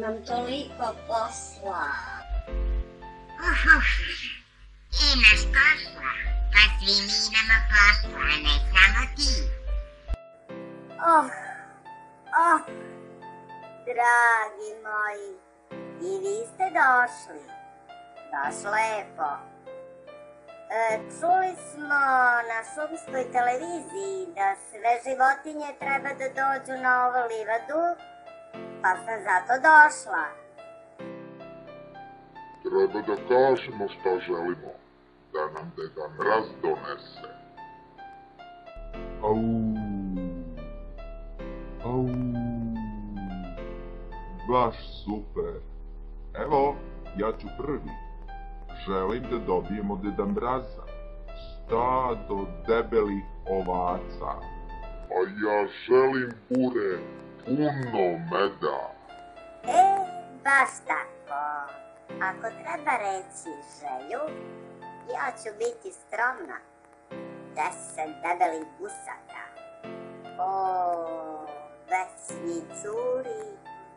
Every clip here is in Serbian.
imam toliko posla. Imaš posla, pa svi mi imamo posla, a ne samo ti. Dragi moji, i vi ste došli. Baš lepo. Čuli smo na šumskoj televiziji da sve životinje treba da dođu na ovu livadu, pa sam zato došla. Treba da kažemo šta želimo, da nam Deda Mraz donese. Au, au, baš super. Evo, ja ću prvi. Želim da dobijem od Deda Mraza stado debelih ovaca. A ja želim, Bure, puno meda. Baš tako. Ako treba reći želju, ja ću biti skromna. 10 debelih gusaka. Već mi curi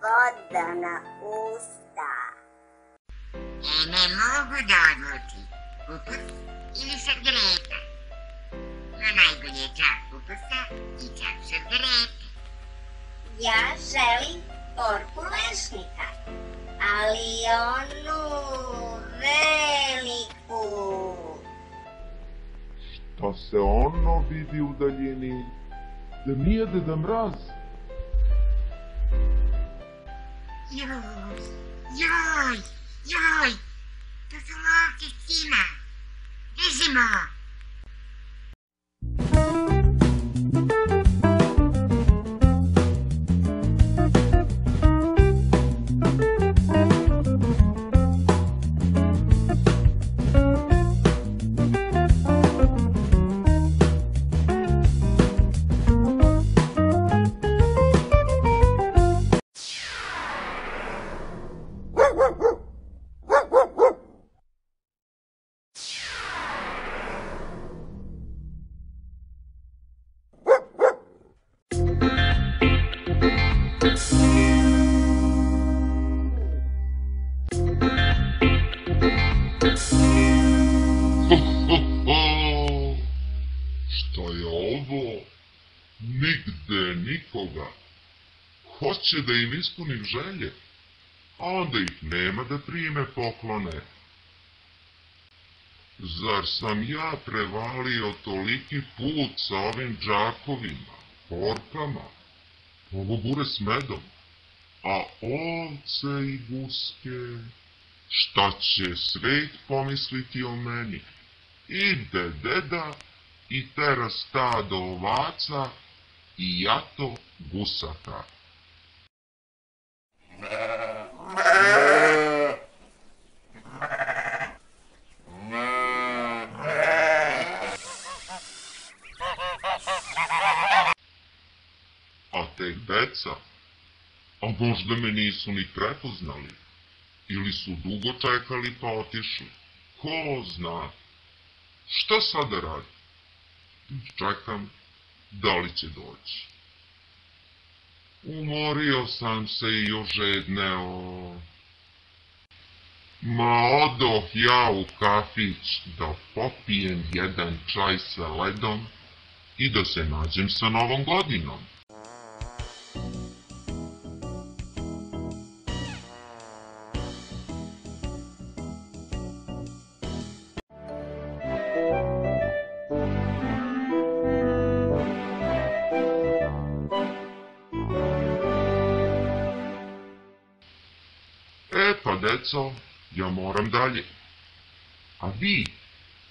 voda na usta. Ne mogu da odluči, kupus ili šargarepa. No najbolje je čak kupusa i čak šargarepe. Ja želim porku lešnika, ali onu veliku. Šta se ono vidi u daljini? Da nije Deda Mraz? Joj, to su lovci psima. Bežimo! Šta je ovo? Nigde nikoga. Hoće da im ispunim želje, a onda ih nema da prime poklone. Zar sam ja prevalio toliki put sa ovim džakovima, porkama, ovo bure s medom, a ovce i guske, šta će svet pomisliti o meni? Ide deda i tera stado ovaca i jato gusaka. A tek deca, a možda me nisu ni prepoznali, ili su dugo čekali pa otišli, ko zna. Šta sada radim? Čekam, da li će doći. Umorio sam se i ožedneo. Ma odoh ja u kafić da popijem jedan čaj sa ledom i da se nađem sa Novom godinom. Pa deco, ja moram dalje. A vi,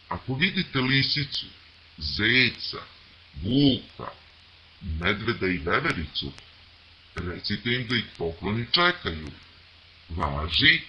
ako vidite lisicu, zeca, vuka, medveda i vevericu, recite im da ih pokloni čekaju. Važi?